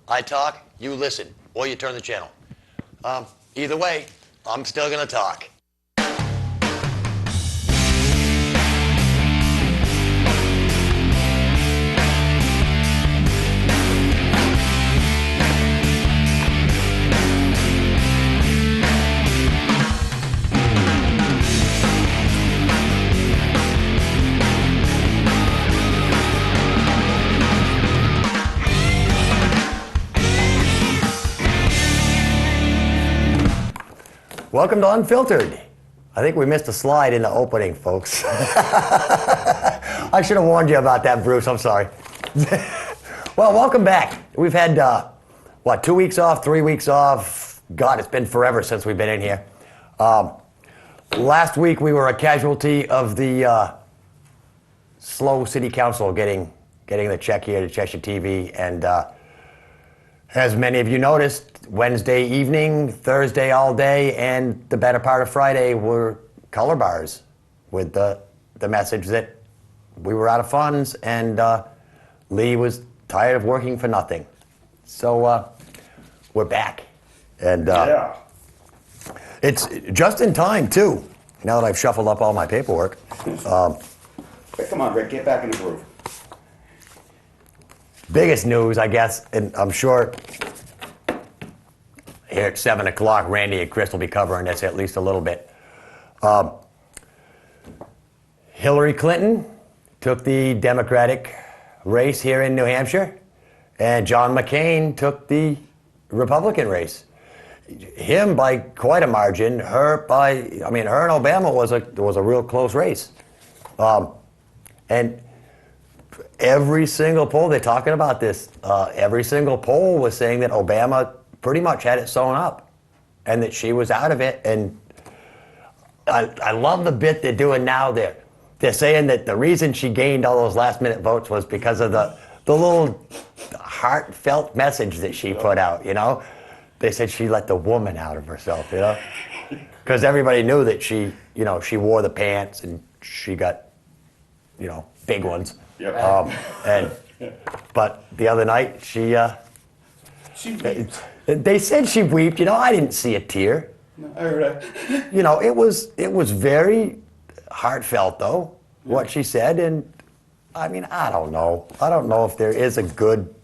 I talk, you listen, or you turn the channel. Either way, I'm still gonna talk. Welcome to Unfiltered. I think we missed a slide in the opening, folks. I should have warned you about that, Bruce. I'm sorry. Well, welcome back. We've had, 2 weeks off, 3 weeks off? God, it's been forever since we've been in here. Last week we were a casualty of the slow city council getting the check here to Cheshire TV, and as many of you noticed, Wednesday evening, Thursday all day, and the better part of Friday were color bars with the message that we were out of funds and Lee was tired of working for nothing. So we're back. And it's just in time, too, now that I've shuffled up all my paperwork. Come on, Rick, get back in the groove. Biggest news, I guess, and I'm sure here at 7 o'clock, Randy and Chris will be covering this at least a little bit. Hillary Clinton took the Democratic race here in New Hampshire, and John McCain took the Republican race. Him by quite a margin, her and Obama was a real close race. And every single poll, they're talking about this, every single poll was saying that Obama pretty much had it sewn up and that she was out of it. And I love the bit they're doing now. They're saying that the reason she gained all those last minute votes was because of the little heartfelt message that she put out, you know? They said she let the woman out of herself, you know? Because everybody knew that she wore the pants and she got, big ones. Yep. But the other night, they said she wept. I didn't see a tear. No, I heard that. It was very heartfelt, though, what she said. And, I don't know. I don't know if there is a good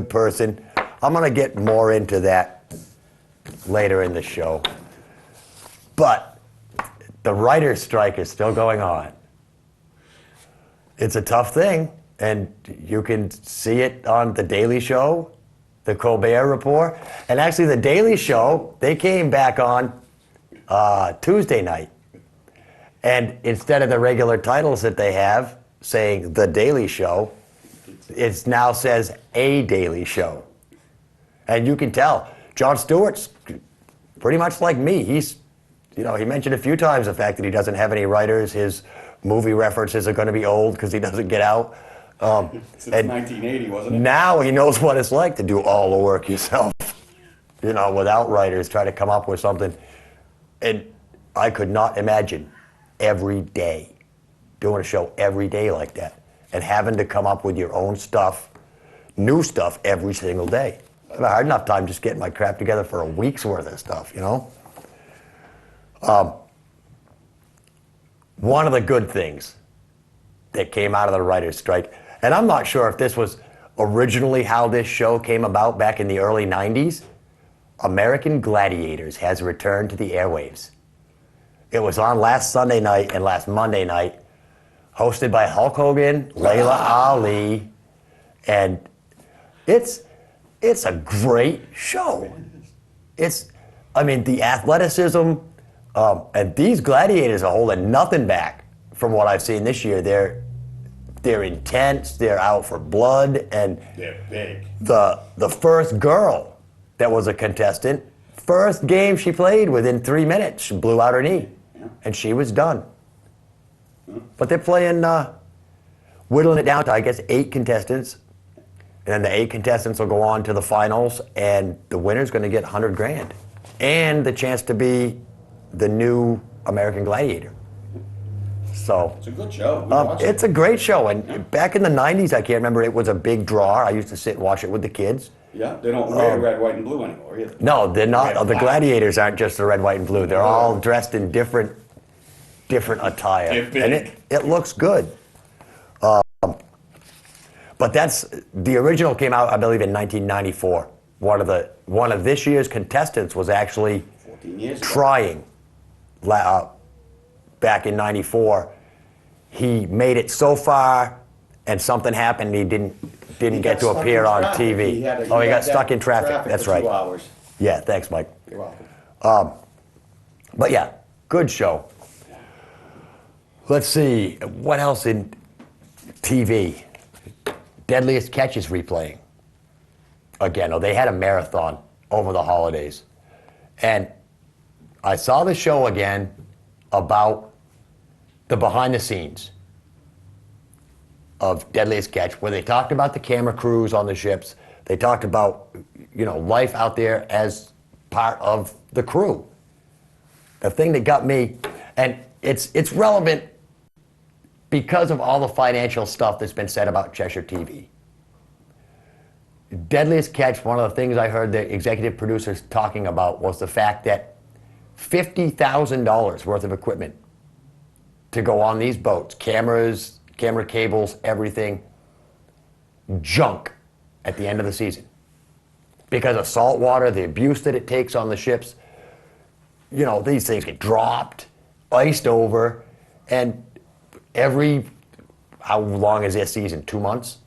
person. I'm going to get more into that later in the show. But the writer's strike is still going on. It's a tough thing, and you can see it on The Daily Show, The Colbert Report, and actually The Daily Show, they came back on Tuesday night. And instead of the regular titles that they have saying The Daily Show, it now says A Daily Show. And you can tell, Jon Stewart's pretty much like me. He mentioned a few times the fact that he doesn't have any writers. His movie references are going to be old because he doesn't get out. Since 1980, wasn't it? Now he knows what it's like to do all the work yourself, without writers, try to come up with something. And I could not imagine every day doing a show every day like that and having to come up with your own stuff, new stuff every single day. I have a hard enough time just getting my crap together for a week's worth of stuff, One of the good things that came out of the writer's strike, and I'm not sure if this was originally how this show came about back in the early 90s, American Gladiators has returned to the airwaves. It was on last Sunday night and last Monday night, hosted by Hulk Hogan, Layla Ali, and it's a great show. The athleticism, and these gladiators are holding nothing back from what I've seen this year. They're intense, they're out for blood, and they're big. The first girl that was a contestant, first game she played, within 3 minutes, she blew out her knee, and she was done. But they're playing, whittling it down to, I guess, 8 contestants, and then the 8 contestants will go on to the finals, and the winner's going to get $100,000 and the chance to be the new American Gladiator. So it's a good show. It's a great show, and back in the 90s, I can't remember, it was a big draw. I used to sit and watch it with the kids. Yeah, they don't wear red, white, and blue anymore either. No, they're not. Red, The black. gladiators aren't just the red, white, and blue. They're all dressed in different attire, They're big. and it looks good. But the original came out, I believe, in 1994. One of this year's contestants was actually 14 years ago. trying back in '94. He made it so far, and something happened. He didn't He get got to stuck appear in on traffic. TV. He He had got that stuck in traffic. That's for right. 2 hours. Yeah, thanks, Mike. You're welcome. But yeah, good show. Let's see, what else in TV? Deadliest Catch is replaying. Again, they had a marathon over the holidays. And I saw the show again about the behind the scenes of Deadliest Catch, where they talked about the camera crews on the ships. They talked about, life out there as part of the crew. The thing that got me, and it's relevant because of all the financial stuff that's been said about Cheshire TV. Deadliest Catch, one of the things I heard the executive producers talking about was the fact that $50,000 worth of equipment to go on these boats, cameras, camera cables, everything, junk at the end of the season. Because of salt water, the abuse that it takes on the ships, these things get dropped, iced over, and how long is their season? 2 months?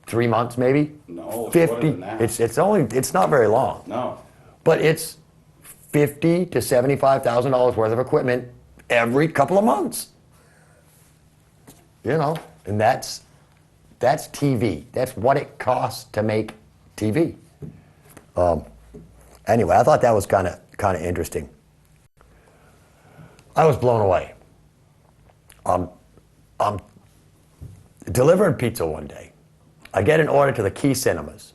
3 months maybe? No, it's 50. shorter than that. It's not very long. No. But it's $50,000 to $75,000 worth of equipment every couple of months. And that's TV. That's what it costs to make TV. Anyway, I thought that was kind of interesting. I was blown away. I'm delivering pizza one day. I get an order to the Key Cinemas.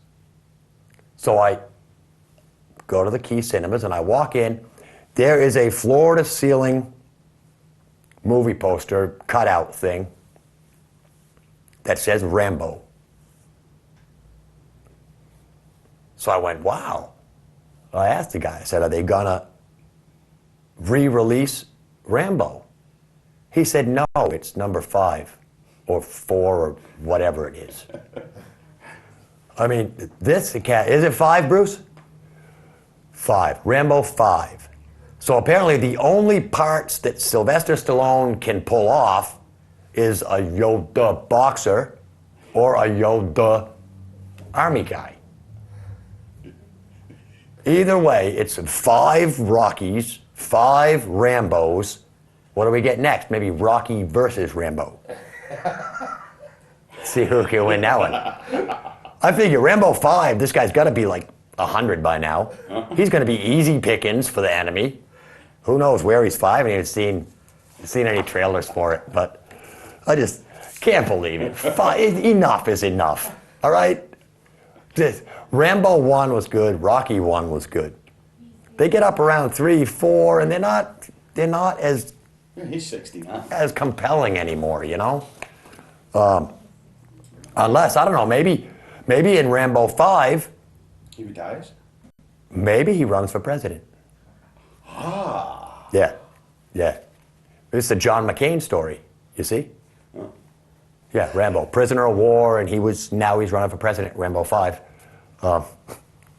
So I go to the Key Cinemas and I walk in. There is a floor-to-ceiling movie poster cutout thing that says Rambo. So I went, wow. I asked the guy, I said, are they gonna re-release Rambo? He said, no, it's number 5 or 4 or whatever it is. I mean, is it 5, Bruce? 5, Rambo 5. So apparently the only parts that Sylvester Stallone can pull off is a Yoda boxer or a Yoda army guy. Either way, it's 5 Rockies, 5 Rambos. What do we get next? Maybe Rocky versus Rambo. See who can win that one. I figure Rambo 5, this guy's got to be like 100 by now. He's going to be easy pickings for the enemy. Who knows where he's 5? I haven't even seen any trailers for it, but I just can't believe it. 5, enough is enough. All right? Rambo 1 was good. Rocky 1 was good. They get up around 3, 4, and they're not as He's 69. as compelling anymore, Unless, I don't know, maybe in Rambo 5, He retires? maybe he runs for president. Ah. Yeah. This is the John McCain story, you see? Oh. Yeah, Rambo, prisoner of war, and now he's running for president, Rambo 5. I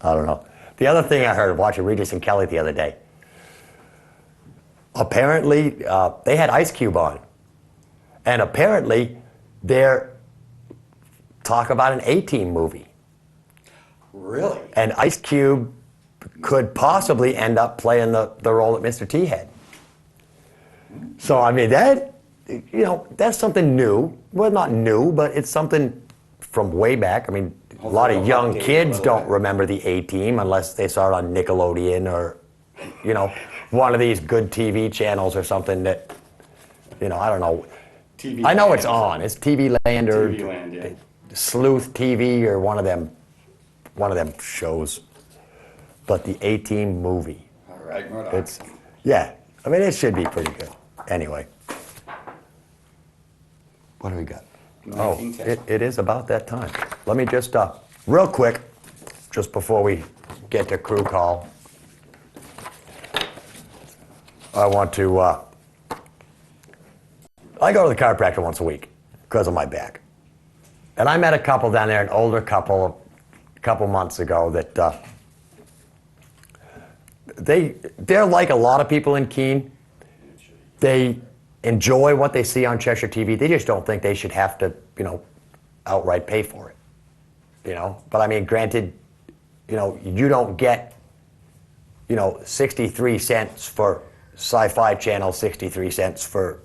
don't know. The other thing I heard watching Regis and Kelly the other day, apparently they had Ice Cube on, and apparently they're talk about an A-Team movie. Really? And Ice Cube could possibly end up playing the role that Mr. T had. So, I mean, that's something new. Well, not new, but it's something from way back. I mean, a lot of young kids don't remember the A-Team unless they saw it on Nickelodeon or, one of these good TV channels or something that, I don't know. TV I know Land it's or on. something. It's TV Land or TV Land, yeah. Sleuth TV or one of them shows. But the A-Team movie. All right, Murdoch. I mean, it should be pretty good. Anyway. What do we got? 1910. It is about that time. Let me just, real quick, just before we get to crew call, I want to, I go to the chiropractor once a week because of my back. And I met a couple down there, an older couple, a couple months ago that they're like a lot of people in Keene. They enjoy what they see on Cheshire TV. They just don't think they should have to, outright pay for it. But I mean, granted, you don't get, 63 cents for Sci-Fi Channel, 63 cents for,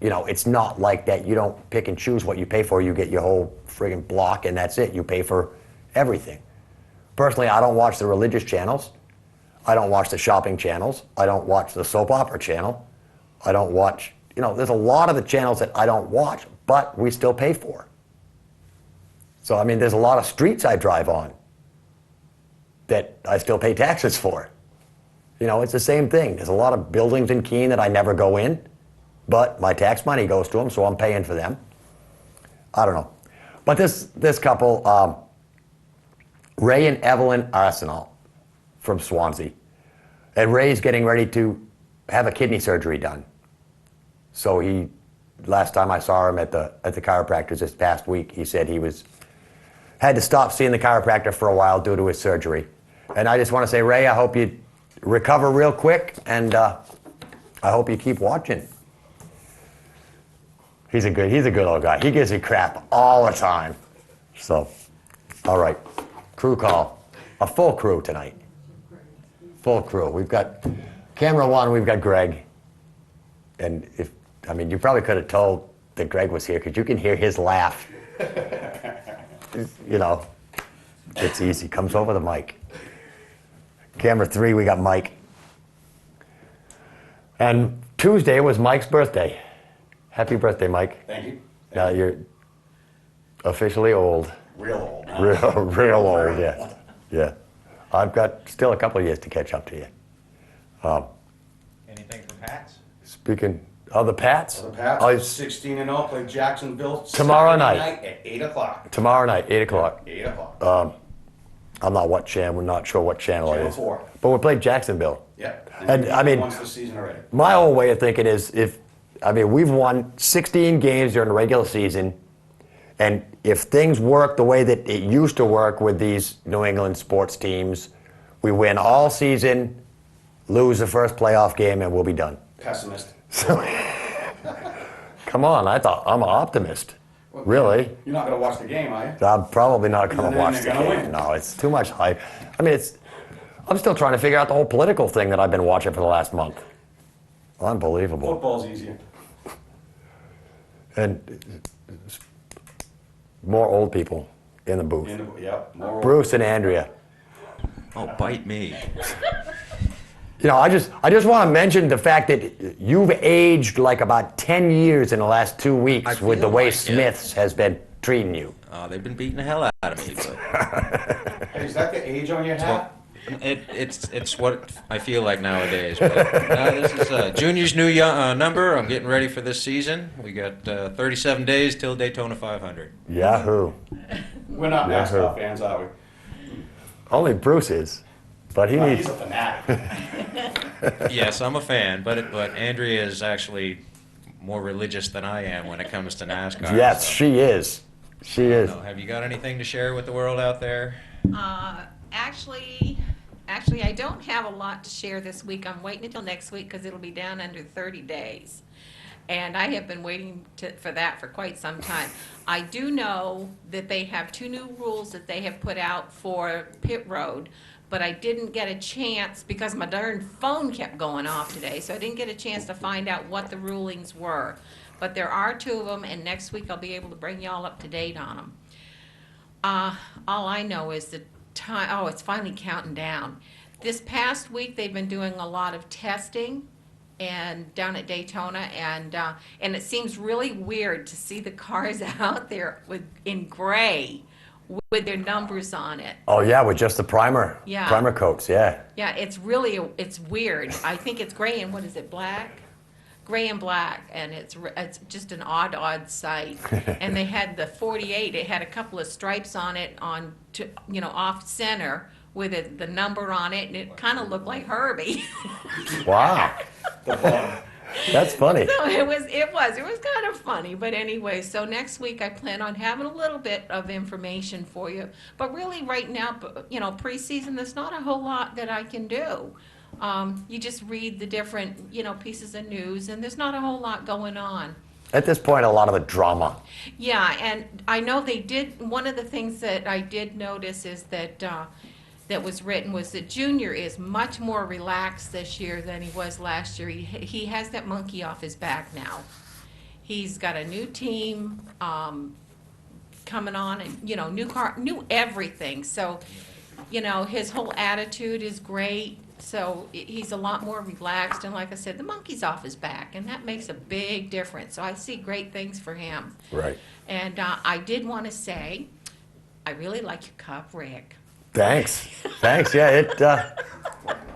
it's not like that. You don't pick and choose what you pay for. You get your whole friggin' block and that's it. You pay for everything. Personally, I don't watch the religious channels. I don't watch the shopping channels. I don't watch the soap opera channel. I don't watch, there's a lot of the channels that I don't watch, but we still pay for. So, I mean, there's a lot of streets I drive on that I still pay taxes for. It's the same thing. There's a lot of buildings in Keene that I never go in, but my tax money goes to them, so I'm paying for them. I don't know. But this couple, Ray and Evelyn Arsenal from Swansea. And Ray's getting ready to have a kidney surgery done. So last time I saw him at the chiropractor's this past week, he said he had to stop seeing the chiropractor for a while due to his surgery. And I just want to say, Ray, I hope you recover real quick, and I hope you keep watching. He's a good old guy. He gives you crap all the time. So, all right, crew call. A full crew tonight. Full crew. We've got camera one, we've got Greg. And you probably could have told that Greg was here because you can hear his laugh. It's easy. Comes over the mic. Camera three, we got Mike. And Tuesday was Mike's birthday. Happy birthday, Mike. Thank you. Now you're officially old. Real old. Huh? Real old, yeah. Yeah. I've got still a couple of years to catch up to you. Anything from Pats? Speaking of the Pats. The Pats, 16-0, play Jacksonville Tomorrow Saturday night. At 8 o'clock. Tomorrow night, 8 o'clock. 8 o'clock. I'm not what channel. We're not sure what channel it Channel is. 4. But we played Jacksonville. Yep. And I mean, once this season already. My whole way of thinking is we've won 16 games during the regular season, and if things work the way that it used to work with these New England sports teams, we win all season, lose the first playoff game, and we'll be done. Pessimist. Come on, I'm an optimist. Well, Really? You're not going to watch the game, are you? I'm probably not going And to then watch they're the gonna game. win. No, it's too much hype. I mean, I'm still trying to figure out the whole political thing that I've been watching for the last month. Unbelievable. Football's easier. And more old people in the booth. Yep. More Bruce and Andrea. Oh, bite me. I just want to mention the fact that you've aged like about 10 years in the last 2 weeks with the feel way like it. Smiths has been treating you. They've been beating the hell out of me, but Hey, is that the age on your hat? it's what I feel like nowadays. But, this is Junior's new number. I'm getting ready for this season. We got 37 days till Daytona 500. Yahoo. We're not Yeah. NASCAR fans, are we? Only Bruce is. But he No, needs. he's a fanatic. Yes, I'm a fan, but Andrea is actually more religious than I am when it comes to NASCAR. Yes, so. she is. She is. Have you got anything to share with the world out there? Actually, I don't have a lot to share this week. I'm waiting until next week because it'll be down under 30 days. And I have been waiting for that for quite some time. I do know that they have 2 new rules that they have put out for pit road, but I didn't get a chance because my darn phone kept going off today, so I didn't get a chance to find out what the rulings were. But there are 2 of them, and next week I'll be able to bring y'all up to date on them. All I know is the time, it's finally counting down. This past week, they've been doing a lot of testing and down at Daytona, and it seems really weird to see the cars out there in gray with their numbers on it. Oh yeah, with just the primer. Yeah. Primer coats. Yeah. Yeah, it's weird. I think it's gray and what is it, black? gray and black, and it's just an odd sight. And they had the 48. It had a couple of stripes on it off center with the number on it, and it kind of looked like Herbie. Wow. That's funny. So it was kind of funny, but anyway, so next week I plan on having a little bit of information for you, but really right now, preseason, there's not a whole lot that I can do. You just read the different, pieces of news, and there's not a whole lot going on. At this point, a lot of the drama. Yeah, and I know one of the things that I did notice is that that was written was that Junior is much more relaxed this year than he was last year. He has that monkey off his back now. He's got a new team coming on, and new car, new everything. So, his whole attitude is great. So he's a lot more relaxed, and like I said, the monkey's off his back, and that makes a big difference. So I see great things for him. Right. And I did want to say, I really like your cup, Rick. Thanks. Yeah,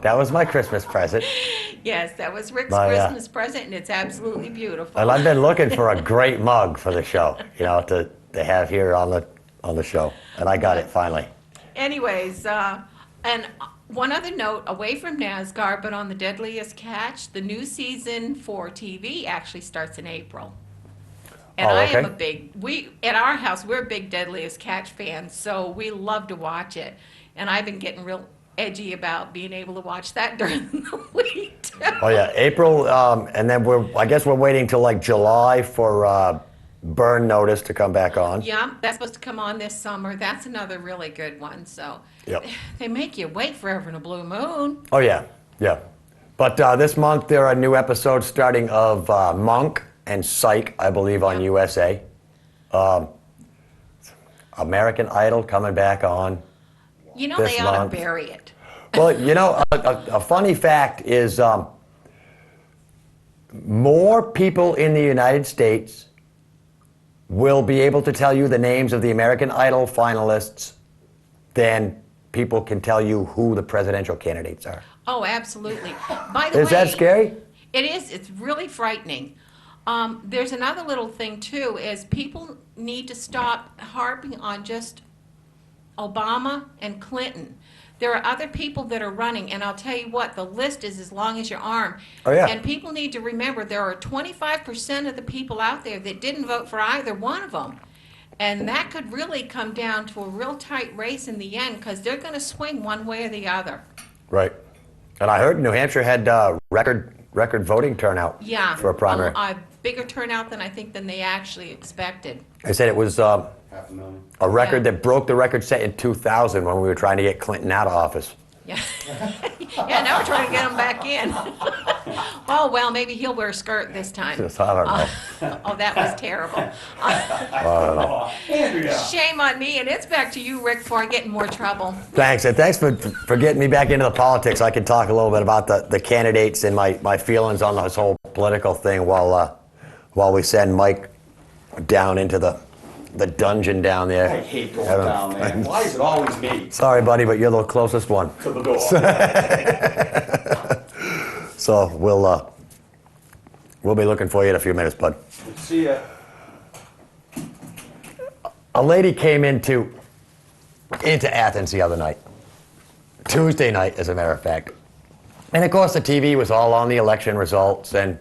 that was my Christmas present. Yes, that was Rick's My, Christmas present, and it's absolutely beautiful. And I've been looking for a great mug for the show, to have here on the show, and I got it finally. Anyways, and one other note, away from NASCAR, but on the Deadliest Catch, the new season for TV actually starts in April. And Oh, I am okay. at our house, we're big Deadliest Catch fans, so we love to watch it. And I've been getting real edgy about being able to watch that during the week. Oh yeah, April, and then I guess we're waiting till like July for Burn Notice to come back on. Yeah, that's supposed to come on this summer. That's another really good one. So Yep. they make you wait forever in a blue moon. Oh yeah. But this month there are new episodes starting of Monk and Psych, I believe, on Yep. USA. American Idol coming back on. They This ought month. to bury it. Well, a funny fact is more people in the United States will be able to tell you the names of the American Idol finalists than people can tell you who the presidential candidates are. Oh, absolutely. By the way, Is that scary? It is. It's really frightening. There's another little thing, too, is people need to stop harping on just Obama and Clinton. There are other people that are running, and I'll tell you what, the list is as long as your arm. Oh, yeah. And people need to remember there are 25% of the people out there that didn't vote for either one of them. And that could really come down to a real tight race in the end, because they're going to swing one way or the other. Right. And I heard New Hampshire had record voting turnout for a primary. A bigger turnout than I think than they actually expected. They said it was 500,000. a record Yeah. that broke the record set in 2000 when we were trying to get Clinton out of office. Yeah. Yeah, now we're trying to get him back in. Oh, well, maybe he'll wear a skirt this time. Just, I don't know. Oh, that was terrible. Oh, Andrea. Shame on me, and it's back to you, Rick, before I get in more trouble. Thanks, and thanks for getting me back into the politics. I can talk a little bit about the candidates and my feelings on this whole political thing while we send Mike down into the dungeon down there. I hate going down there. Why is it always me Sorry, buddy, but you're the closest one. to the door? So we'll be looking for you in a few minutes, bud. See ya. A lady came into Athens the other night, Tuesday night, as a matter of fact. And of course, the TV was all on the election results, and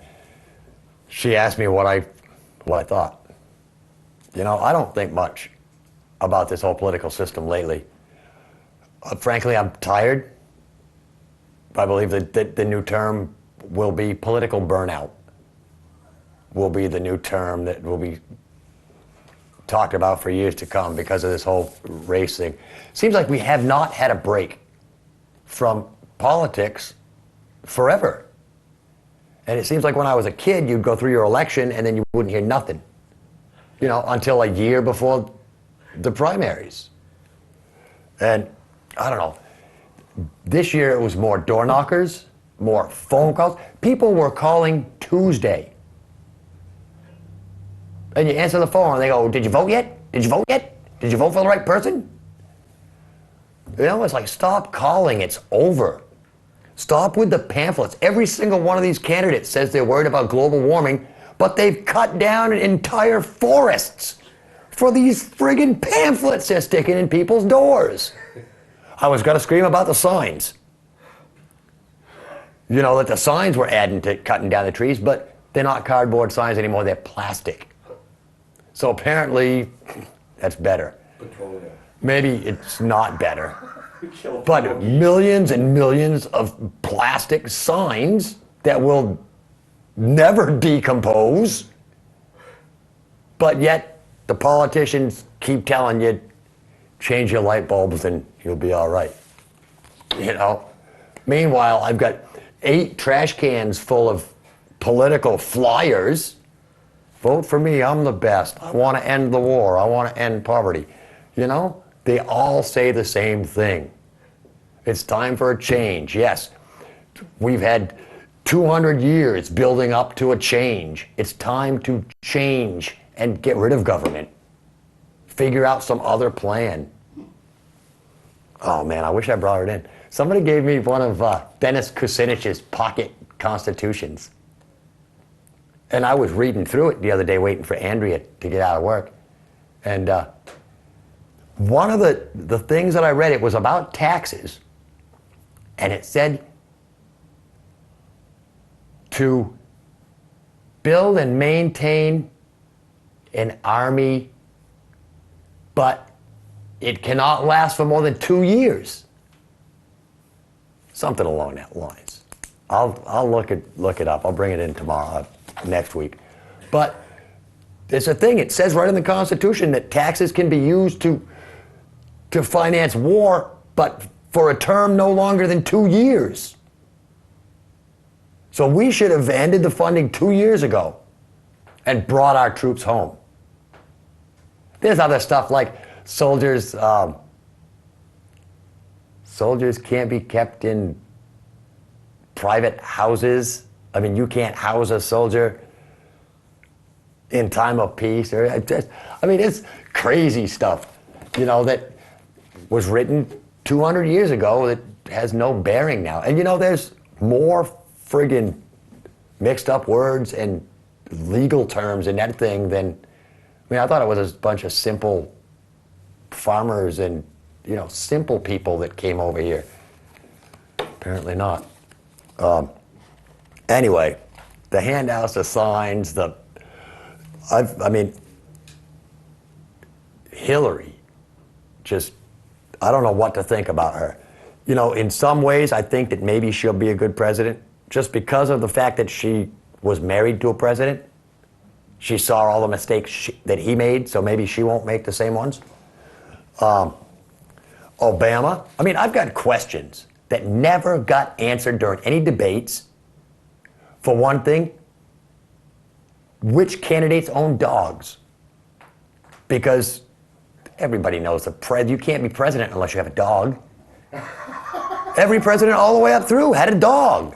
she asked me what I thought. I don't think much about this whole political system lately. Frankly, I'm tired. I believe that the new term will be political burnout. Will be the new term that will be talked about for years to come because of this whole race thing. Seems like we have not had a break from politics forever. And it seems like when I was a kid, you'd go through your election and then you wouldn't hear nothing, until a year before the primaries. And I don't know. This year it was more door knockers, more phone calls. People were calling Tuesday. And you answer the phone and they go, "Did you vote yet? Did you vote yet? Did you vote for the right person?" It's like, stop calling, it's over. Stop with the pamphlets. Every single one of these candidates says they're worried about global warming, but they've cut down entire forests for these friggin' pamphlets they're sticking in people's doors. I was gonna scream about the signs. You know, that the signs were adding to cutting down the trees, but they're not cardboard signs anymore, they're plastic. So apparently, that's better. Petroleum. Maybe it's not better. But millions and millions of plastic signs that will never decompose, but yet the politicians keep telling you, change your light bulbs and you'll be all right. You know? Meanwhile, I've got 8 trash cans full of political flyers. Vote for me, I'm the best. I want to end the war. I want to end poverty. You know? They all say the same thing. It's time for a change. Yes, we've had 200 years building up to a change. It's time to change and get rid of government. Figure out some other plan. Oh man, I wish I brought it in. Somebody gave me one of Dennis Kucinich's pocket constitutions. And I was reading through it the other day waiting for Andrea to get out of work. And one of the things that I read, it was about taxes. And it said to build and maintain an army, but it cannot last for more than 2 years. Something along that lines. I'll look it up. I'll bring it in tomorrow, next week. But it's a thing. It says right in the Constitution that taxes can be used to finance war, but for a term no longer than 2 years. So we should have ended the funding 2 years ago and brought our troops home. There's other stuff like soldiers can't be kept in private houses. I mean, you can't house a soldier in time of peace. It's crazy stuff, you know, that was written 200 years ago that has no bearing now. And you know, there's more friggin' mixed up words and legal terms in that thing than, I thought it was a bunch of simple farmers and, you know, simple people that came over here. Apparently not. Anyway, the handouts, the signs, Hillary, just, I don't know what to think about her. You know, in some ways, I think that maybe she'll be a good president just because of the fact that she was married to a president. She saw all the mistakes that he made, so maybe she won't make the same ones. Obama, I've got questions that never got answered during any debates. For one thing, which candidates own dogs? Because everybody knows you can't be president unless you have a dog. Every president all the way up through had a dog.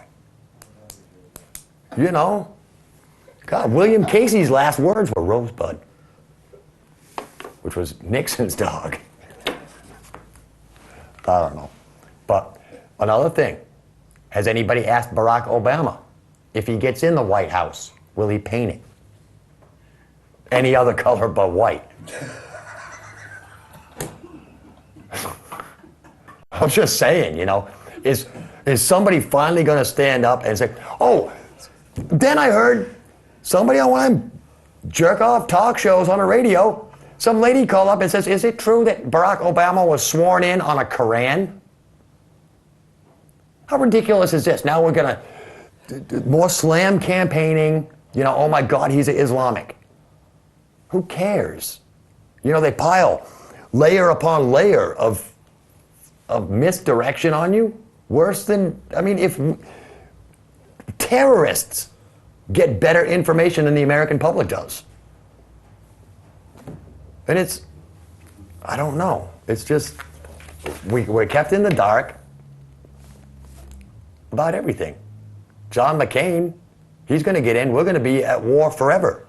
You know? God, William Casey's last words were Rosebud, which was Nixon's dog. I don't know. But another thing, has anybody asked Barack Obama if he gets in the White House, will he paint it any other color but white? I'm just saying, you know, is somebody finally going to stand up and say, oh, then I heard somebody on one of them jerk-off talk shows on the radio, some lady called up and says, is it true that Barack Obama was sworn in on a Quran? How ridiculous is this? Now we're going to, more slam campaigning, you know, oh my God, he's Islamic. Who cares? You know, they pile layer upon layer of misdirection on you. Worse than, if terrorists get better information than the American public does. And it's, I don't know. It's just, we're kept in the dark about everything. John McCain, he's going to get in. We're going to be at war forever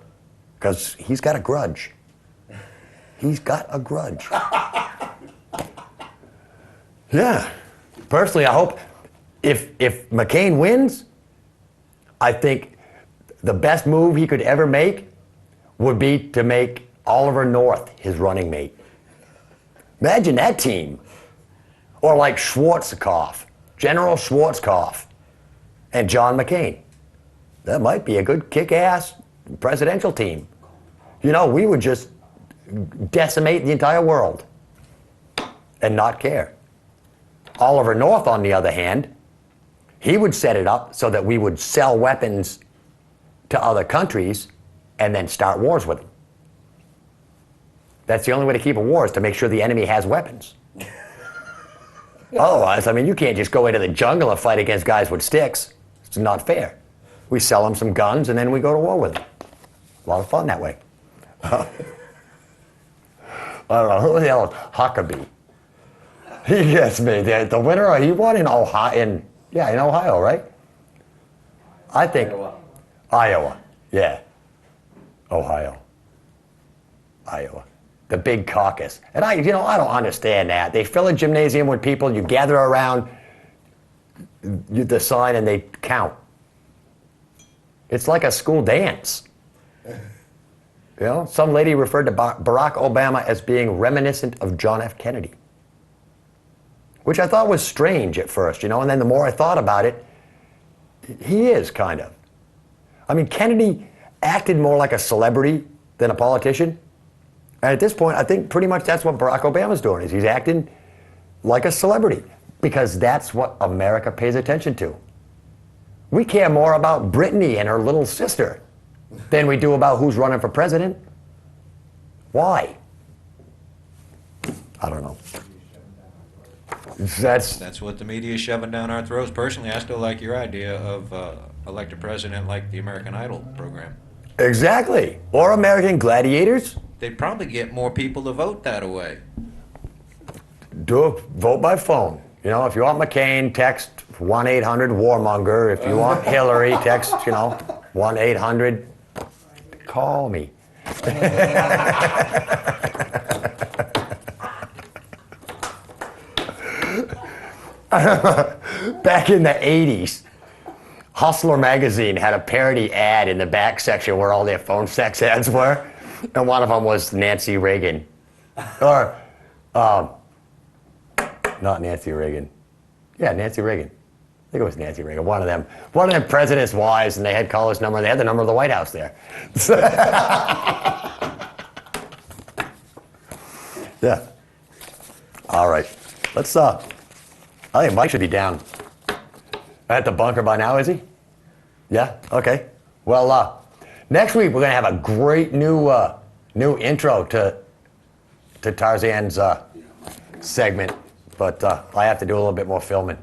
because he's got a grudge. He's got a grudge. Yeah. Personally, I hope if McCain wins, I think the best move he could ever make would be to make Oliver North his running mate. Imagine that team. Or like Schwarzkopf, General Schwarzkopf, and John McCain. That might be a good kick-ass presidential team. You know, we would just decimate the entire world and not care. Oliver North, on the other hand, he would set it up so that we would sell weapons to other countries and then start wars with them. That's the only way to keep a war, is to make sure the enemy has weapons. Otherwise, I mean, you can't just go into the jungle and fight against guys with sticks. It's not fair. We sell them some guns and then we go to war with them. A lot of fun that way. I don't know, who the hell is Huckabee? He gets me. The winner, he won in Ohio, in Ohio, right? I think Iowa, yeah. Ohio. Iowa. The big caucus. And I don't understand that. They fill a gymnasium with people, you gather around the sign and they count. It's like a school dance. You know, some lady referred to Barack Obama as being reminiscent of John F. Kennedy, which I thought was strange at first, and then the more I thought about it, he is kind of. I mean, Kennedy acted more like a celebrity than a politician. And at this point, I think pretty much that's what Barack Obama's doing, is he's acting like a celebrity, because that's what America pays attention to. We care more about Brittany and her little sister than we do about who's running for president. Why? I don't know. That's what the media is shoving down our throats. Personally, I still like your idea of elect a president like the American Idol program. Exactly. Or American Gladiators. They'd probably get more people to vote that way. Vote by phone. If you want McCain, text 1-800-warmonger. If you want Hillary, text, 1-800. Call me. Back in the 80s, Hustler magazine had a parody ad in the back section where all their phone sex ads were. And one of them was Nancy Reagan. Or, not Nancy Reagan. Yeah, Nancy Reagan. I think it was Nancy Reagan. One of them president's wives, and they had callers' number. They had the number of the White House there. Yeah. All right. Let's, I think Mike should be down at the bunker by now, is he? Yeah? Okay. Well, next week we're going to have a great new intro to Tarzan's segment, but I have to do a little bit more filming.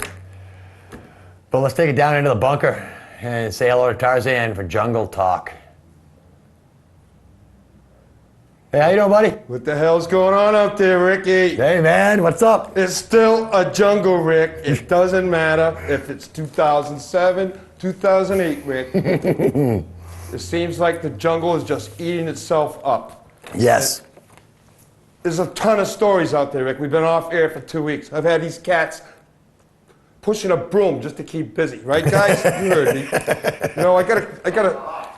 But let's take it down into the bunker and say hello to Tarzan for Jungle Talk. Hey, how you doing, buddy? What the hell's going on up there, Ricky? Hey, man, what's up? It's still a jungle, Rick. It doesn't matter if it's 2007, 2008, Rick. It seems like the jungle is just eating itself up. Yes. There's a ton of stories out there, Rick. We've been off air for 2 weeks. I've had these cats pushing a broom just to keep busy, right, guys? You heard me. I gotta.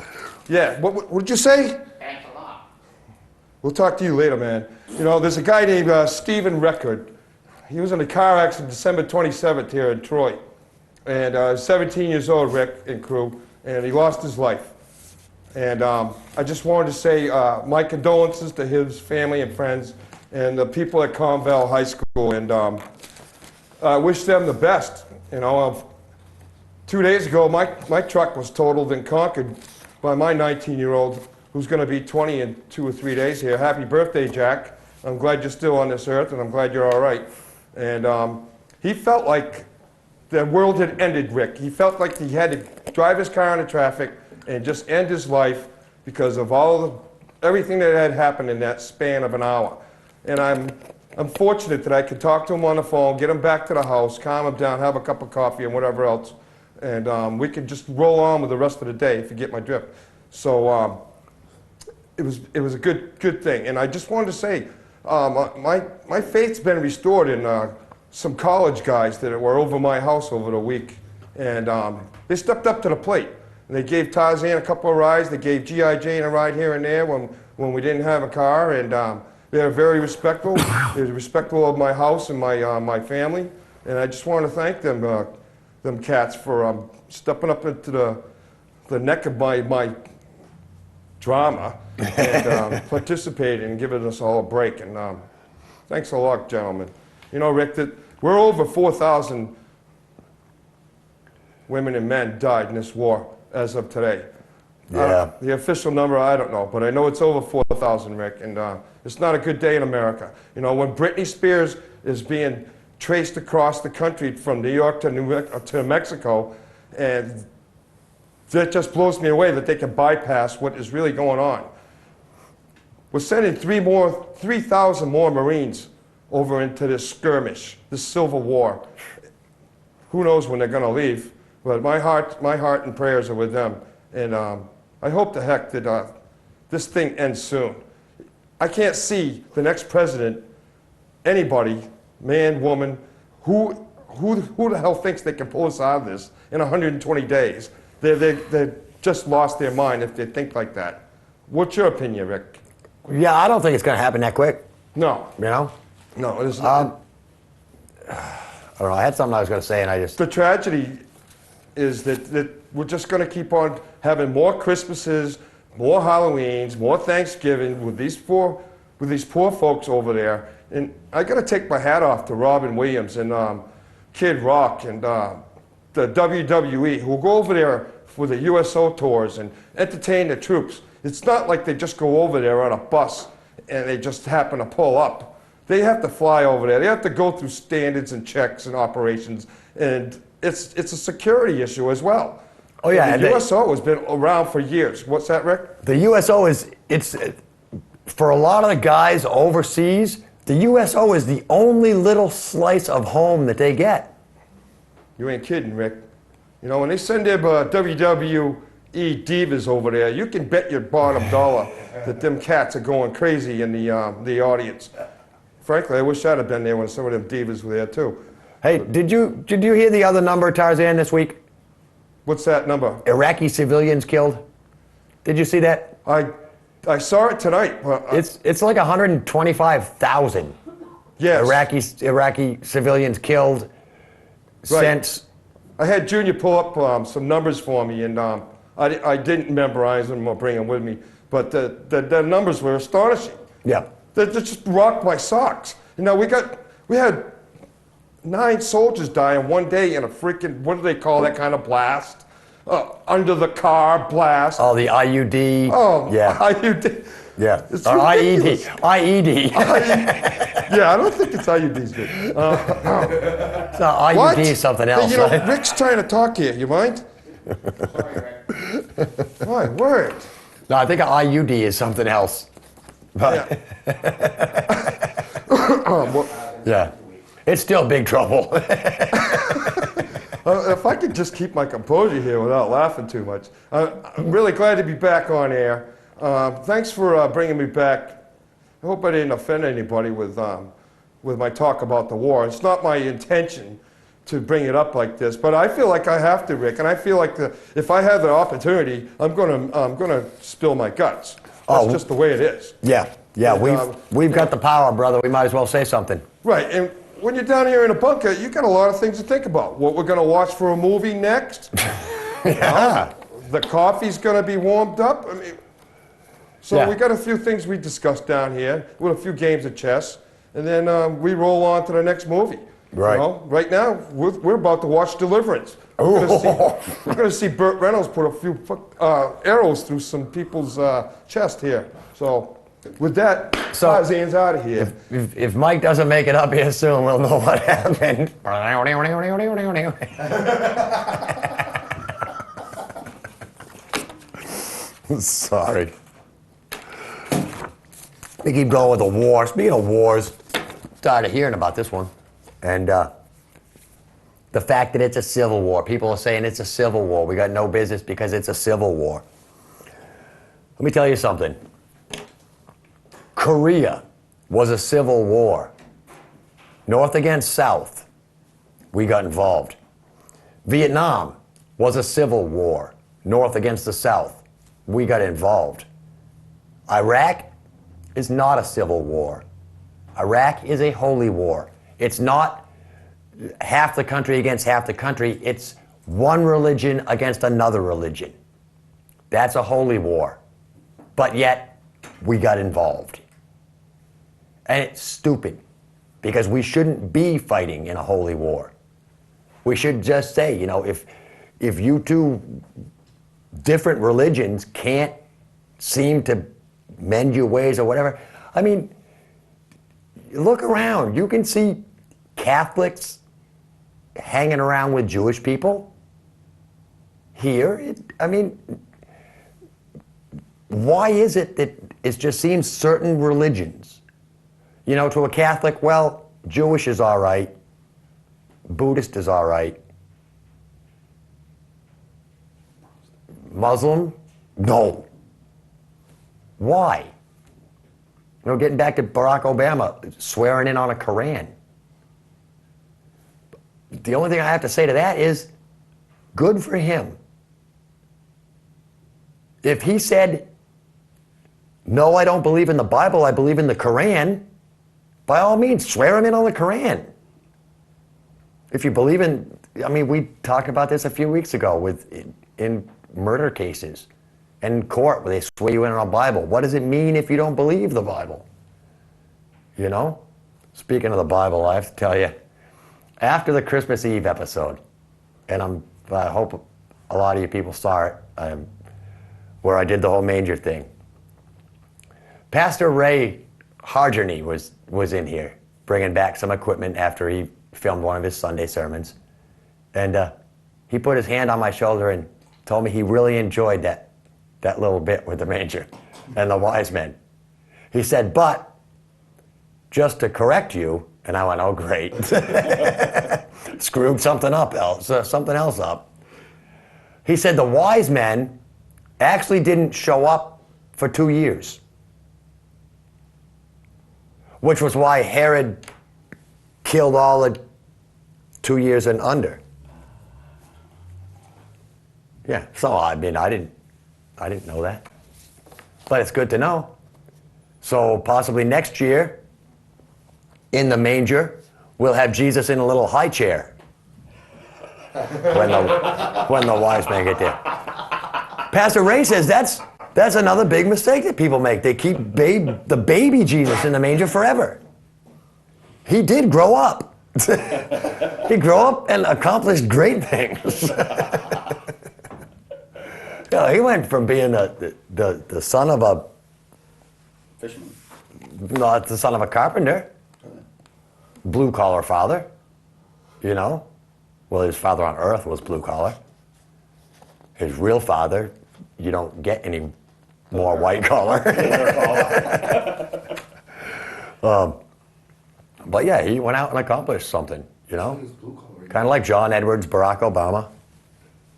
Yeah. What did you say? Thanks a lot. We'll talk to you later, man. There's a guy named Stephen Record. He was in a car accident December 27th here in Troy. And 17 years old, Rick and crew, and he lost his life. And I just wanted to say my condolences to his family and friends and the people at Conval High School, and I wish them the best. 2 days ago, my truck was totaled in Concord by my 19-year-old, who's going to be 20 in 2 or 3 days here. Happy birthday, Jack. I'm glad you're still on this earth, and I'm glad you're all right. And he felt like the world had ended, Rick. He felt like he had to drive his car into traffic and just end his life because of everything that had happened in that span of an hour. And I'm fortunate that I could talk to him on the phone, get him back to the house, calm him down, have a cup of coffee and whatever else, and we could just roll on with the rest of the day, if you get my drift. So it was a good thing. And I just wanted to say, my faith's been restored in some college guys that were over my house over the week, and they stepped up to the plate. And they gave Tarzan a couple of rides. They gave G.I. Jane a ride here and there when we didn't have a car, and they're very respectful. They're respectful of my house and my family, and I just want to thank them cats for stepping up into the neck of my drama and participating and giving us all a break. And thanks a lot, gentlemen. You know, Rick, that we're over 4,000 women and men died in this war as of today. Yeah. The official number, I don't know, but I know it's over 4,000, Rick, and it's not a good day in America. You know, when Britney Spears is being traced across the country from New York to Mexico, and that just blows me away that they can bypass what is really going on. We're sending 3,000 more Marines over into this skirmish, this civil war. Who knows when they're going to leave? But my heart and prayers are with them, and I hope to heck that this thing ends soon. I can't see the next president, anybody, man, woman, who the hell thinks they can pull us out of this in 120 days? They just lost their mind if they think like that. What's your opinion, Rick? Yeah, I don't think it's going to happen that quick. No. You know? No, it's not. I don't know. I had something I was going to say, and I just. The tragedy is that we're just going to keep on having more Christmases, more Halloweens, more Thanksgiving with these poor folks over there. And I got to take my hat off to Robin Williams and Kid Rock and the WWE, who go over there for the USO tours and entertain the troops. It's not like they just go over there on a bus and they just happen to pull up. They have to fly over there. They have to go through standards and checks and operations, and it's a security issue as well. Oh yeah, the USO has been around for years. What's that, Rick? The USO it's for a lot of the guys overseas. The USO is the only little slice of home that they get. You ain't kidding, Rick. You know, when they send their WWE divas over there, you can bet your bottom dollar that them cats are going crazy in the audience. Frankly, I wish I'd have been there when some of them divas were there too. Hey, did you hear the other number, Tarzan, this week? What's that number? Iraqi civilians killed. Did you see that? I saw it tonight. But it's like 125,000. Yes. Iraqi civilians killed since. I had Junior pull up some numbers for me, and I didn't memorize them or bring them with me, but the numbers were astonishing. Yeah. They just rocked my socks. You know, we had 9 soldiers die in one day in a freaking, what do they call that kind of blast? Under the car blast. Oh, the IUD. Oh, yeah. IUD. Yeah. It's or ridiculous. IED. Yeah, I don't think it's IUD's good. It's not IUD What? is something else. Hey, you know, Rick's trying to talk here. You mind? My word. No, I think an IUD is something else. But, yeah. It's still big trouble. If I could just keep my composure here without laughing too much. I'm really glad to be back on air. Thanks for bringing me back. I hope I didn't offend anybody with my talk about the war. It's not my intention to bring it up like this, but I feel like I have to, Rick, and I feel like if I have the opportunity, I'm gonna spill my guts. That's just the way it is. Yeah, and, we've got the power, brother. We might as well say something. Right, and when you're down here in a bunker, you got a lot of things to think about. What we're gonna watch for a movie next. Yeah. The coffee's gonna be warmed up. I mean, so we got a few things we discussed down here with a few games of chess, and then we roll on to the next movie. Right. You know, right now, we're about to watch Deliverance. We're going to see Burt Reynolds put a few arrows through some people's chest here. So, with that, Tarzan's out of here. If Mike doesn't make it up here soon, we'll know what happened. Sorry. We keep going with the war. Speaking of wars, started hearing about this one. And the fact that it's a civil war. People are saying it's a civil war. We got no business because it's a civil war. Let me tell you something. Korea was a civil war. North against South, we got involved. Vietnam was a civil war. North against the South, we got involved. Iraq is not a civil war. Iraq is a holy war. It's not half the country against half the country. It's one religion against another religion. That's a holy war. But yet, we got involved. And it's stupid, because we shouldn't be fighting in a holy war. We should just say, you know, if you two different religions can't seem to mend your ways or whatever, I mean, look around. You can see Catholics hanging around with Jewish people here. I mean, why is it that it just seems certain religions, you know, to a Catholic, well, Jewish is all right, Buddhist is all right, Muslim, no. Why? You know, getting back to Barack Obama swearing in on a Koran. The only thing I have to say to that is, good for him. If he said, no, I don't believe in the Bible, I believe in the Koran, by all means, swear him in on the Koran. If you believe in, I mean, we talked about this a few weeks ago in murder cases and in court where they swear you in on a Bible. What does it mean if you don't believe the Bible? You know? Speaking of the Bible, I have to tell you, after the Christmas Eve episode, and I hope a lot of you people saw it, where I did the whole manger thing. Pastor Ray Harjourney was in here, bringing back some equipment after he filmed one of his Sunday sermons. And he put his hand on my shoulder and told me he really enjoyed that little bit with the manger and the wise men. He said, but just to correct you, and I went, oh, great. Screwed something else up. He said the wise men actually didn't show up for 2 years, which was why Herod killed all the 2 years and under. Yeah, so I mean, I didn't know that, but it's good to know. So possibly next year, in the manger, we'll have Jesus in a little high chair when the wise men get there. Pastor Ray says that's another big mistake that people make. They keep the baby Jesus in the manger forever. He did grow up. He grew up and accomplished great things. Yeah, he went from being the son of a Fisherman. not the son of a carpenter, blue collar father, you know. Well, his father on earth was blue collar. His real father, you don't get any more white collar. But yeah, he went out and accomplished something, you know. Kind of like John Edwards, Barack Obama,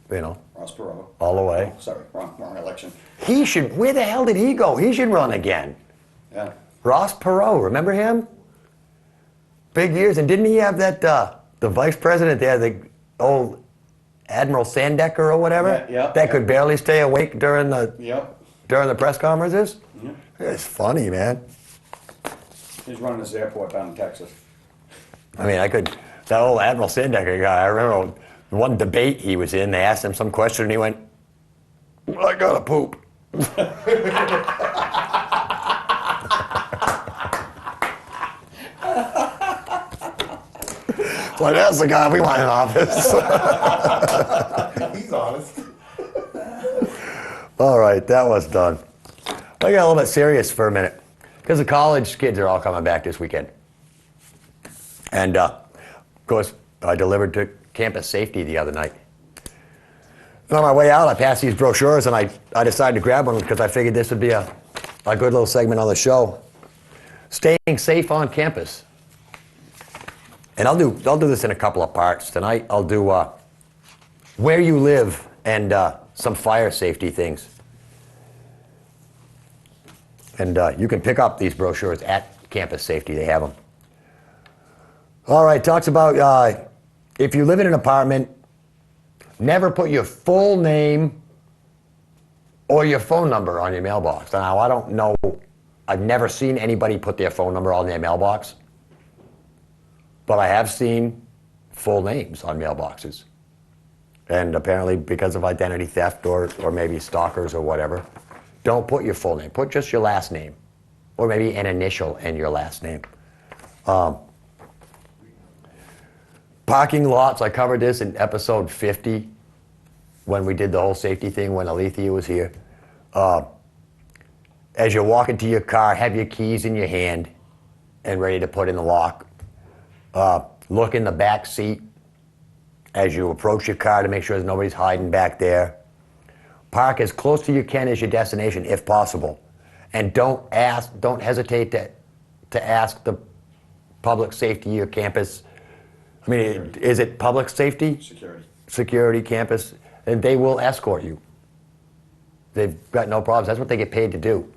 you know. Ross Perot. All the way. Oh, sorry, wrong election. He should, where the hell did he go? He should run again. Yeah. Ross Perot, remember him? Big years, and didn't he have that, the vice president there, the old Admiral Sandecker or whatever? Yeah, that could barely stay awake during the press conferences? Yeah. It's funny, man. He's running this airport down in Texas. I mean, that old Admiral Sandecker guy, I remember one debate he was in, they asked him some question and he went, I gotta poop. Well, that's the guy we want in office. He's honest. All right, that was done. I got a little bit serious for a minute because the college kids are all coming back this weekend. And of course, I delivered to campus safety the other night. And on my way out, I passed these brochures and I decided to grab one because I figured this would be a good little segment on the show. Staying safe on campus. And I'll do this in a couple of parts. Tonight I'll do where you live and some fire safety things. And you can pick up these brochures at Campus Safety. They have them. All right, talks about if you live in an apartment, never put your full name or your phone number on your mailbox. Now, I don't know, I've never seen anybody put their phone number on their mailbox, but I have seen full names on mailboxes. And apparently because of identity theft or maybe stalkers or whatever, don't put your full name. Put just your last name or maybe an initial in your last name. Parking lots, I covered this in episode 50 when we did the whole safety thing when Alethea was here. As you're walking to your car, have your keys in your hand and ready to put in the lock. Look in the back seat as you approach your car to make sure there's nobody's hiding back there. Park as close to you can as your destination if possible. And don't hesitate to ask the public safety your campus. I mean, is it public safety? Security. Security campus, and they will escort you. They've got no problems. That's what they get paid to do.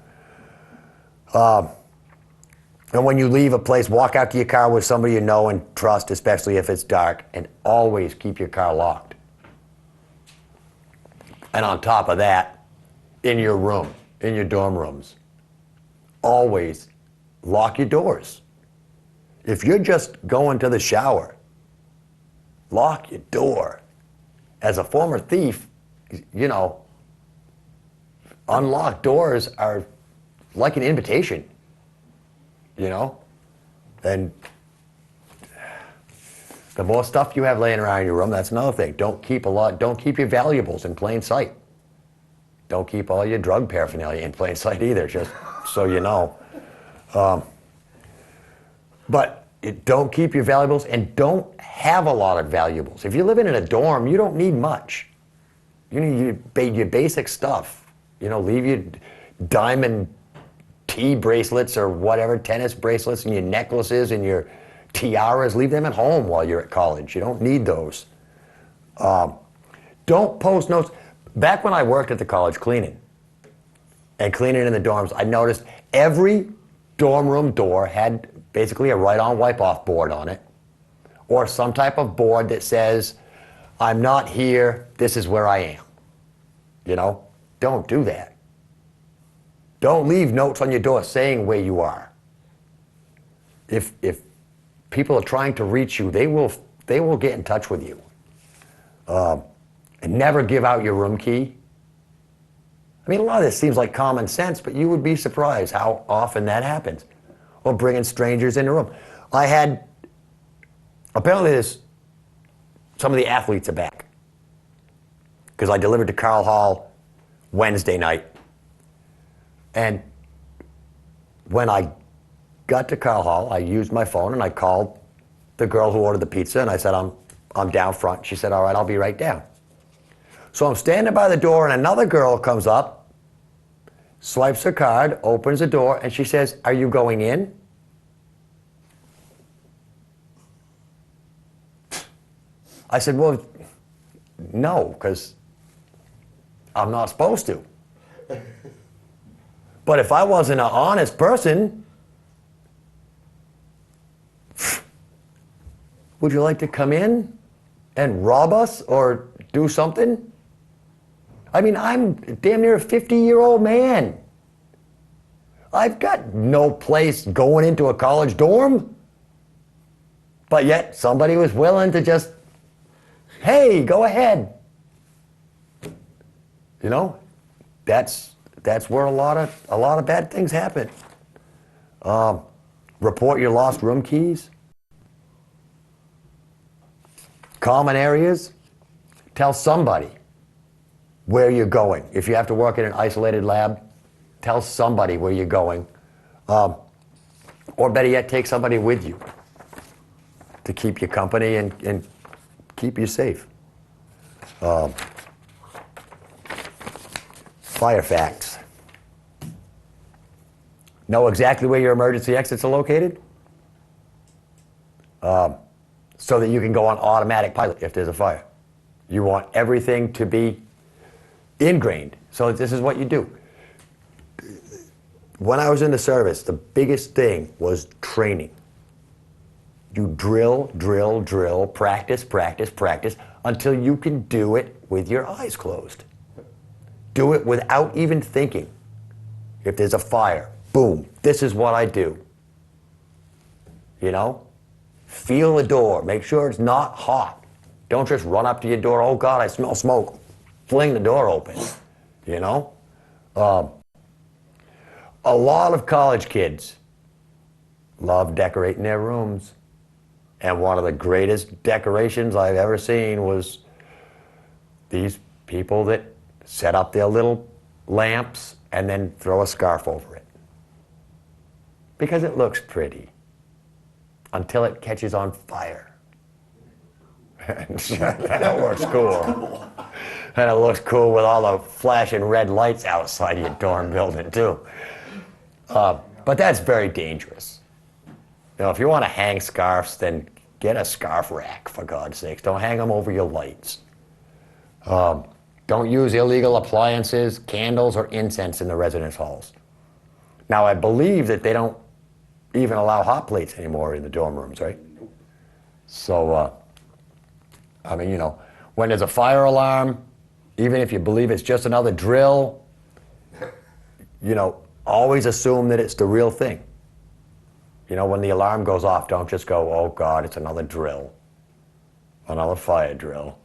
And when you leave a place, walk out to your car with somebody you know and trust, especially if it's dark, and always keep your car locked. And on top of that, in your room, in your dorm rooms, always lock your doors. If you're just going to the shower, lock your door. As a former thief, you know, unlocked doors are like an invitation, you know? And the more stuff you have laying around in your room, that's another thing. Don't keep your valuables in plain sight. Don't keep all your drug paraphernalia in plain sight either, just so you know. But don't keep your valuables and don't have a lot of valuables. If you're living in a dorm, you don't need much. You need your basic stuff. You know, leave your diamond T bracelets or whatever, tennis bracelets and your necklaces and your tiaras, leave them at home while you're at college. You don't need those. Don't post notes. Back when I worked at the college cleaning in the dorms, I noticed every dorm room door had basically a write-on wipe-off board on it, or some type of board that says, I'm not here, this is where I am. You know, don't do that. Don't leave notes on your door saying where you are. If people are trying to reach you, they will get in touch with you. And never give out your room key. I mean, a lot of this seems like common sense, but you would be surprised how often that happens. Or bringing strangers in the room. Apparently some of the athletes are back. Because I delivered to Carl Hall Wednesday night. And when I got to Carl Hall, I used my phone and I called the girl who ordered the pizza and I said, I'm down front. She said, all right, I'll be right down. So I'm standing by the door and another girl comes up, swipes her card, opens the door, and she says, are you going in? I said, well, no, because I'm not supposed to. But if I wasn't an honest person, would you like to come in and rob us or do something? I mean, I'm damn near a 50-year-old man. I've got no place going into a college dorm. But yet somebody was willing to just, hey, go ahead. You know, that's where a lot of bad things happen. Report your lost room keys. Common areas. Tell somebody where you're going. If you have to work in an isolated lab, tell somebody where you're going. Or better yet, take somebody with you to keep you company and keep you safe. Fire facts. Know exactly where your emergency exits are located so that you can go on automatic pilot if there's a fire. You want everything to be ingrained. So this is what you do. When I was in the service, the biggest thing was training. You drill, drill, drill, practice, practice, practice until you can do it with your eyes closed. Do it without even thinking. If there's a fire, boom, this is what I do. You know? Feel the door. Make sure it's not hot. Don't just run up to your door, oh God, I smell smoke. Fling the door open. You know? A lot of college kids love decorating their rooms. And one of the greatest decorations I've ever seen was these people that set up their little lamps and then throw a scarf over it. Because it looks pretty. Until it catches on fire. And it looks cool. And it looks cool with all the flashing red lights outside your dorm building too. But that's very dangerous. You know, if you want to hang scarves, then get a scarf rack, for God's sakes. Don't hang them over your lights. Don't use illegal appliances, candles, or incense in the residence halls. Now, I believe that they don't even allow hot plates anymore in the dorm rooms, right? So, I mean, you know, when there's a fire alarm, even if you believe it's just another drill, you know, always assume that it's the real thing. You know, when the alarm goes off, don't just go, oh God, it's another drill. Another fire drill.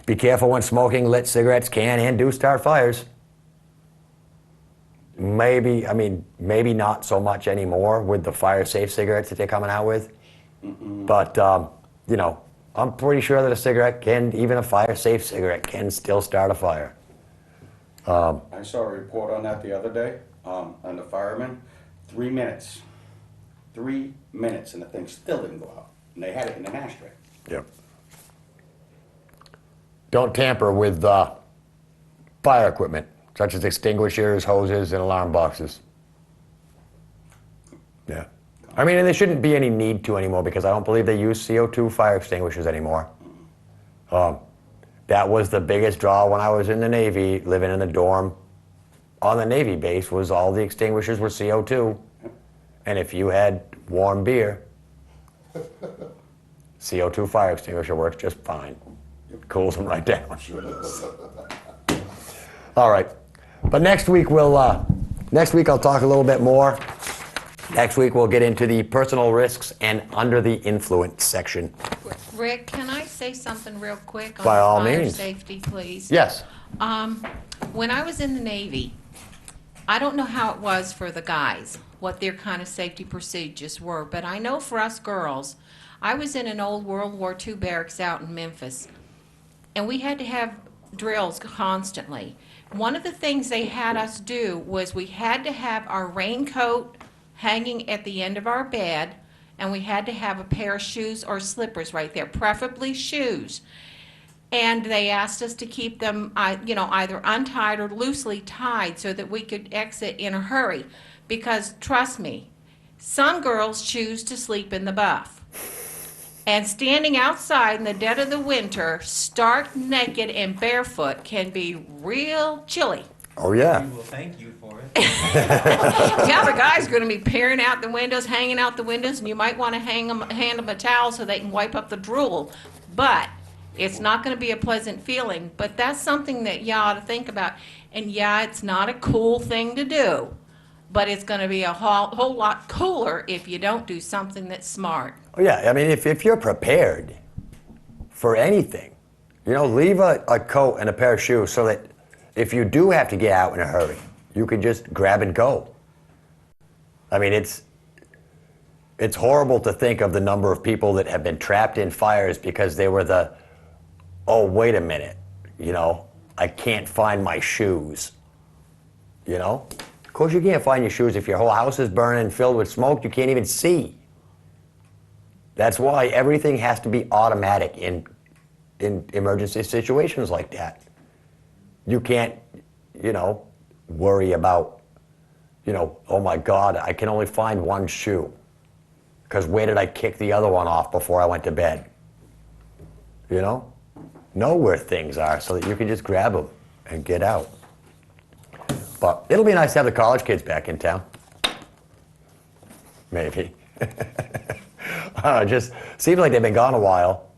Be careful when smoking lit cigarettes can and do start fires. Maybe not so much anymore with the fire-safe cigarettes that they're coming out with. But, you know, I'm pretty sure that a cigarette can, even a fire-safe cigarette can still start a fire. I saw a report on that the other day, on the firemen. 3 minutes. 3 minutes, and the thing still didn't go out. And they had it in an ashtray. Yep. Don't tamper with fire equipment, such as extinguishers, hoses, and alarm boxes. Yeah. I mean, and there shouldn't be any need to anymore because I don't believe they use CO2 fire extinguishers anymore. That was the biggest draw when I was in the Navy, living in the dorm. On the Navy base was all the extinguishers were CO2. And if you had warm beer, CO2 fire extinguisher works just fine. Cools them right down. All right. But next week I'll talk a little bit more. Next week we'll get into the personal risks and under the influence section. Rick, can I say something real quick on By all fire means. safety, please? Yes. When I was in the Navy, I don't know how it was for the guys, what their kind of safety procedures were, but I know for us girls, I was in an old World War II barracks out in Memphis, and we had to have drills constantly. One of the things they had us do was we had to have our raincoat hanging at the end of our bed, and we had to have a pair of shoes or slippers right there, preferably shoes. And they asked us to keep them, either untied or loosely tied so that we could exit in a hurry. Because, trust me, some girls choose to sleep in the buff. And standing outside in the dead of the winter, stark naked and barefoot, can be real chilly. Oh, yeah. We will thank you for it. Yeah, the guy's going to be peering out the windows, hanging out the windows, and you might want to hand them a towel so they can wipe up the drool. But it's not going to be a pleasant feeling. But that's something that you ought to think about. And yeah, it's not a cool thing to do, but it's going to be a whole lot cooler if you don't do something that's smart. Oh, yeah. I mean, if you're prepared for anything, leave a coat and a pair of shoes so that if you do have to get out in a hurry, you can just grab and go. I mean, it's horrible to think of the number of people that have been trapped in fires because they were oh, wait a minute, I can't find my shoes. Of course you can't find your shoes if your whole house is burning and filled with smoke, you can't even see. That's why everything has to be automatic in emergency situations like that. You can't, worry about, oh my God, I can only find one shoe. Because where did I kick the other one off before I went to bed? Know where things are so that you can just grab them and get out. But it'll be nice to have the college kids back in town. maybe. Just seems like they've been gone a while.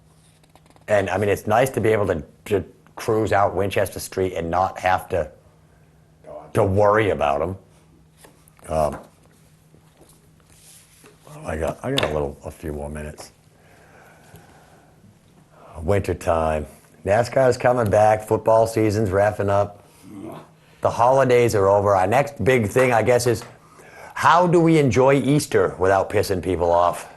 And I mean, it's nice to be able to cruise out Winchester Street and not have to worry about them. I got a few more minutes. Winter time. NASCAR's coming back. Football season's wrapping up. The holidays are over. Our next big thing, I guess, is how do we enjoy Easter without pissing people off?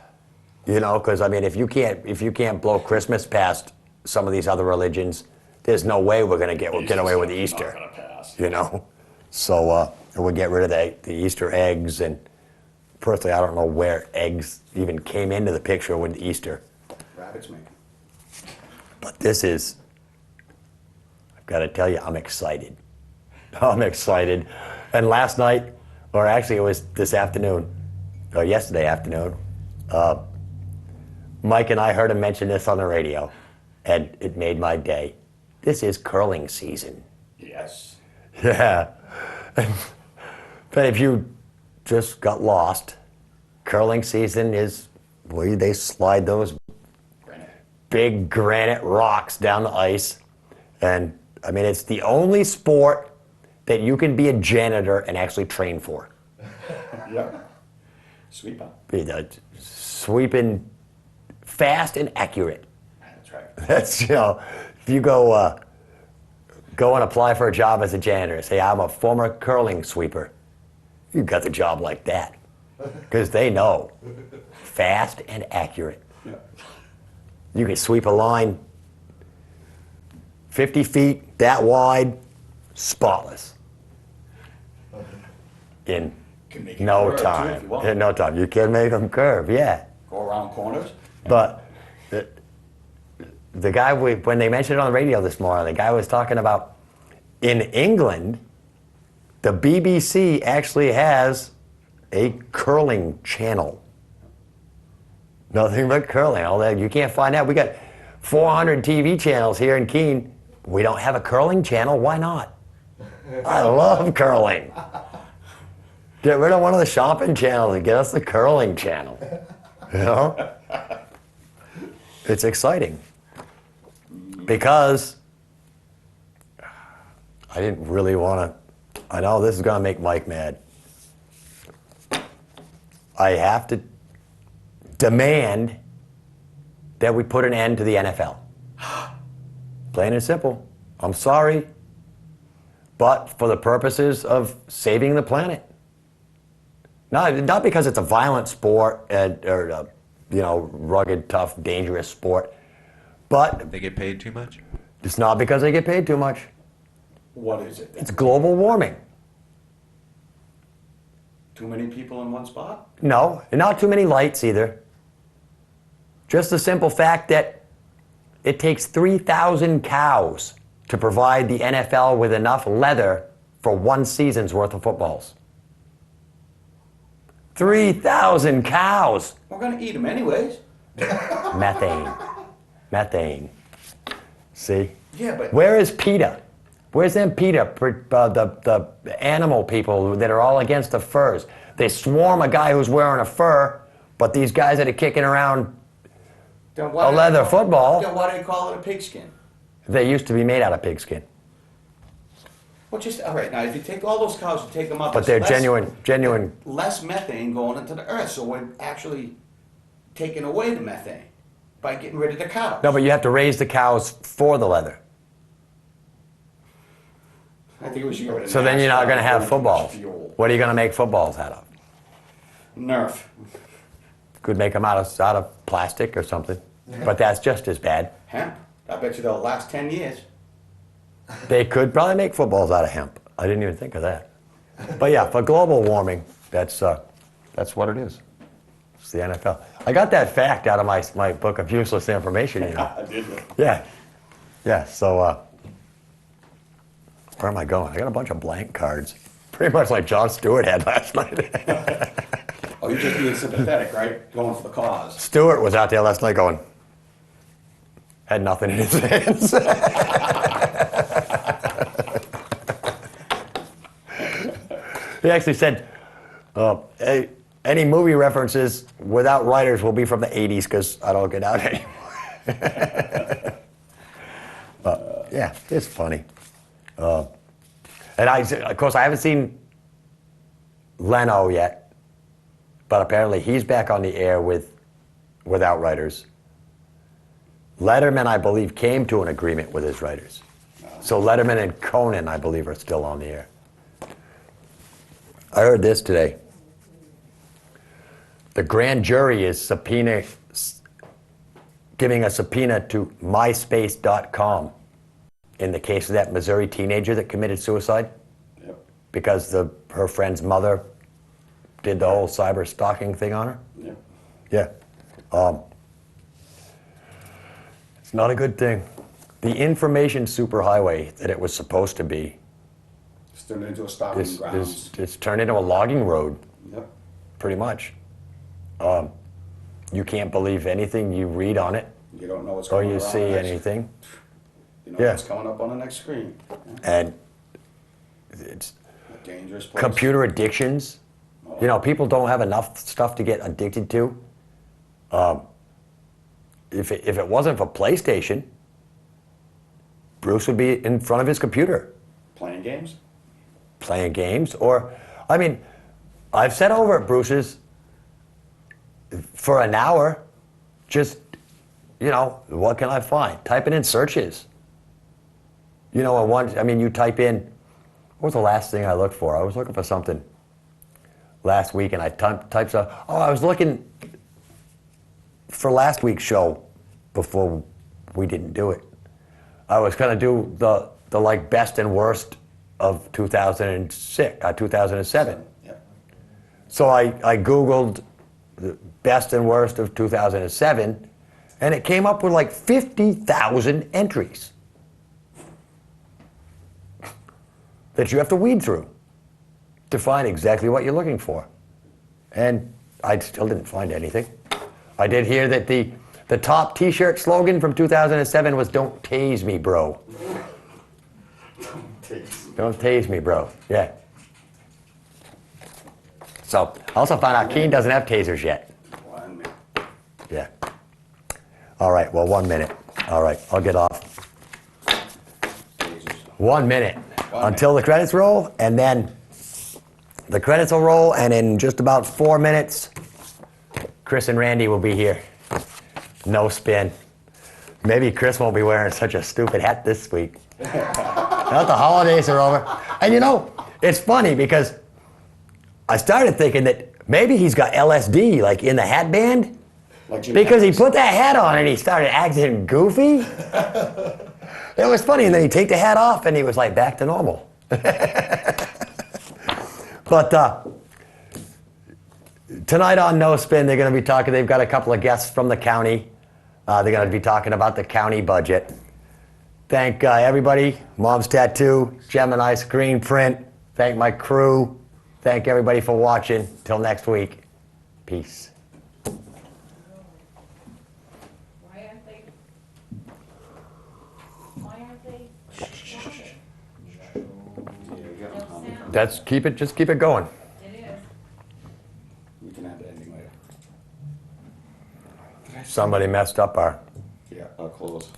You know, because I mean, if you can't blow Christmas past some of these other religions, there's no way we're gonna get away with Easter. Not gonna pass. You know, so we'll get rid of the Easter eggs. And personally, I don't know where eggs even came into the picture with Easter. Rabbits make 'em. But this is, I've got to tell you, I'm excited. I'm excited. And last night, or actually it was this afternoon, or yesterday afternoon, Mike and I heard him mention this on the radio, and it made my day. This is curling season. Yes. Yeah. But if you just got lost, curling season is where they slide those big granite rocks down the ice. And I mean, it's the only sport that you can be a janitor and actually train for. Yeah. Sweeper. Sweeping fast and accurate. That's right. That's, you know, if you go and apply for a job as a janitor, say, I'm a former curling sweeper, you got the job like that. Because they know. Fast and accurate. Yeah. You can sweep a line 50 feet, that wide, spotless. In Can make it no curve, too, if time. you want. In no time. You can make them curve, yeah. Go around corners. But the guy, when they mentioned it on the radio this morning, the guy was talking about in England, the BBC actually has a curling channel. Nothing but curling. All that, you can't find that. We got 400 TV channels here in Keene. We don't have a curling channel. Why not? I love curling. Get rid of one of the shopping channels and get us the curling channel. You know? It's exciting. Because I didn't really want to. I know this is going to make Mike mad. I have to demand that we put an end to the NFL. Plain and simple. I'm sorry, but for the purposes of saving the planet. Not because it's a violent sport or rugged, tough, dangerous sport, but They get paid too much? it's not because they get paid too much. What is it? It's global warming. Too many people in one spot? No, and not too many lights either. Just the simple fact that it takes 3,000 cows to provide the NFL with enough leather for one season's worth of footballs. 3,000 cows. We're gonna eat them anyways. Methane. See? Yeah, but Where is PETA? Where's them PETA, the animal people that are all against the furs? They swarm a guy who's wearing a fur, but these guys that are kicking around then a why leather football, Then why do they call it a pigskin? they used to be made out of pigskin. Well, just all right. Now, if you take all those cows and take them up, But it's they're less- genuine. less methane going into the earth. So we're actually taking away the methane by getting rid of the cows. No, but you have to raise the cows for the leather. I think it was you. So then you're not going to have footballs. Fuel. What are you going to make footballs out of? Nerf. Could make them out of plastic or something. But that's just as bad. Hemp. I bet you they'll last 10 years. They could probably make footballs out of hemp. I didn't even think of that. But yeah, for global warming, that's what it is. It's the NFL. I got that fact out of my book of useless information, you know. I didn't. Yeah, so where am I going? I got a bunch of blank cards. Pretty much like Jon Stewart had last night. Oh, you're just being sympathetic, right? Going for the cause. Stewart was out there last night going, had nothing in his hands. He actually said, hey, any movie references without writers will be from the 80s because I don't get out anymore. But yeah, it's funny. And of course, I haven't seen Leno yet, but apparently he's back on the air without writers. Letterman, I believe, came to an agreement with his writers. So Letterman and Conan, I believe, are still on the air. I heard this today. The grand jury is giving a subpoena to myspace.com in the case of that Missouri teenager that committed suicide. Yep. Because her friend's mother did the whole cyber stalking thing on her. Yep. Yeah. It's not a good thing. The information superhighway that it was supposed to be It's turned into a stopping grounds. it's turned into a logging road, Yep. pretty much. You can't believe anything you read on it You don't know what's or going on. you see anything. You know Yeah. what's coming up on the next screen. Yeah. And it's A dangerous place. computer addictions. You know, people don't have enough stuff to get addicted to. If it wasn't for PlayStation, Bruce would be in front of his computer Playing games. playing games. Or, I mean, I've sat over at Bruce's for an hour, just, you know, what can I find? Typing in searches. You know, you type in, what was the last thing I looked for? I was looking for something last week, and I typed stuff. Oh, I was looking for last week's show before we didn't do it. I was going to do the like best and worst of 2007. Yep. So I Googled the best and worst of 2007, and it came up with like 50,000 entries that you have to weed through to find exactly what you're looking for. And I still didn't find anything. I did hear that the top t-shirt slogan from 2007 was "Don't tase me, bro." Don't tase me, bro. Yeah. So, I also found out Keen doesn't have tasers yet. 1 minute. Yeah. All right, well, 1 minute. All right, I'll get off. Tasers. 1 minute. One Until the credits roll, and then the credits will roll, and in just about 4 minutes, Chris and Randy will be here. No spin. Maybe Chris won't be wearing such a stupid hat this week. Now that the holidays are over. And you know, it's funny because I started thinking that maybe he's got LSD, like in the hat band, Like Jim because he Henson. put that hat on and he started acting goofy. It was funny, and then he'd take the hat off and he was like back to normal. But tonight on No Spin, they're going to be talking, they've got a couple of guests from the county. They're going to be talking about the county budget. Thank everybody, Mom's Tattoo, Gemini Screen Print. Thank my crew. Thank everybody for watching. Till next week. Peace. Why aren't they? Why aren't they? Just keep it going. It is. We can have the ending later. Somebody messed up our Yeah, I'll close.